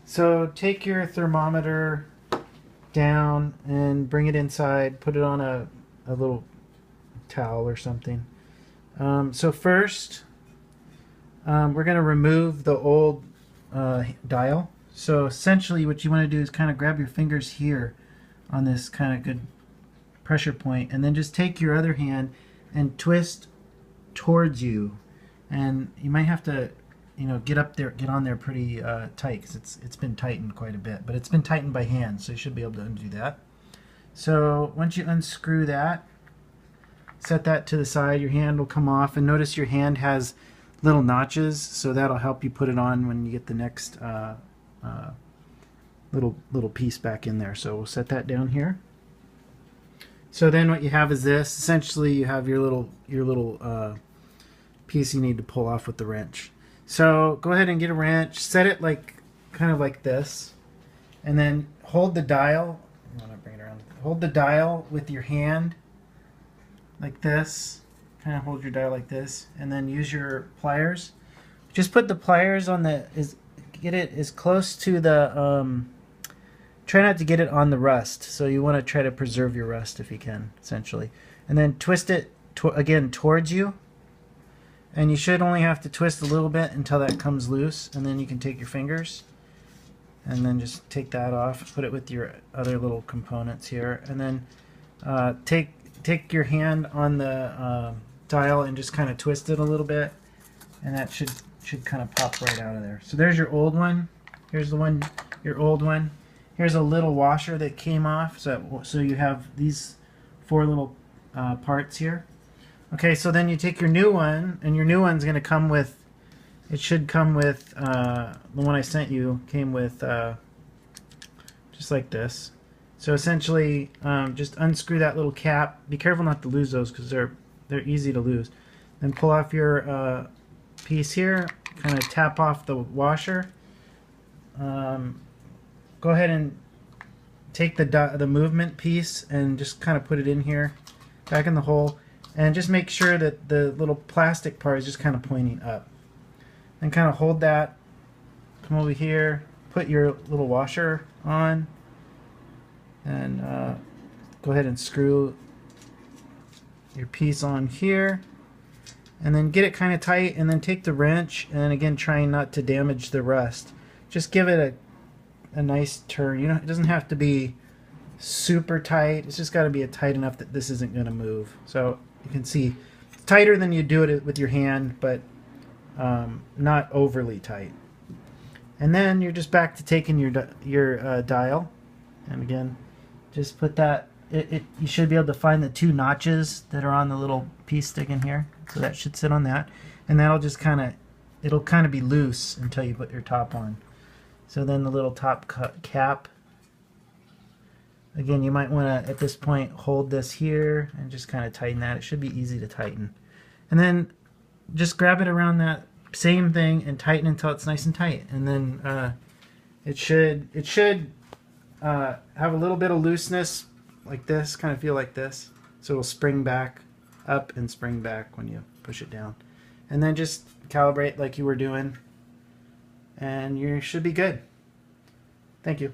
So take your thermometer down and bring it inside. Put it on a little towel or something. So first, we're going to remove the old dial. So essentially what you want to do is kind of grab your fingers here on this kind of good pressure point, and then just take your other hand and twist towards you. And you might have to, get up there, get on there pretty tight, because it's been tightened quite a bit, but it's been tightened by hand, so you should be able to undo that. So once you unscrew that, set that to the side. Your hand will come off, and notice your hand has little notches, so that'll help you put it on when you get the next little piece back in there. So we'll set that down here. So then what you have is this. Essentially, you have your little piece you need to pull off with the wrench. So go ahead and get a wrench, set it kind of like this, and then hold the dial. I want to bring it around. Hold the dial with your hand like this. Kind of hold your dial like this, and then use your pliers. Just put the pliers on get it as close to the try not to get it on the rust. So you want to try to preserve your rust if you can, essentially. And then twist it again towards you. And you should only have to twist a little bit until that comes loose, and then you can take your fingers and then just take that off, put it with your other little components here, and then take your hand on the dial and just kind of twist it a little bit, and that should kind of pop right out of there. So there's your old one. Here's your old one. Here's a little washer that came off, so you have these 4 little parts here. Okay, so then you take your new one, and your new one's going to come with, it should come with, the one I sent you came with just like this. So essentially, just unscrew that little cap. Be careful not to lose those, because they're easy to lose. Then pull off your piece here, kind of tap off the washer. Go ahead and take the movement piece and just kind of put it in here, back in the hole. And just make sure that the little plastic part is just kind of pointing up. And kind of hold that, come over here, put your little washer on, and go ahead and screw your piece on here. And then get it kind of tight, and then take the wrench, and again trying not to damage the rust. Just give it a nice turn. It doesn't have to be super tight. It's just got to be tight enough that this isn't going to move. So you can see it's tighter than you do it with your hand, but not overly tight. And then you're just back to taking your dial, and again, just put that. You should be able to find the 2 notches that are on the little piece sticking here. So that should sit on that, and that'll just it'll kind of be loose until you put your top on. So then the little top cap. Again, you might want to, at this point, hold this here and just kind of tighten that. It should be easy to tighten. And then just grab it around that same thing and tighten until it's nice and tight. And then it should have a little bit of looseness like this, kind of feel like this. So it'll spring back up and spring back when you push it down. And then just calibrate like you were doing, and you should be good. Thank you.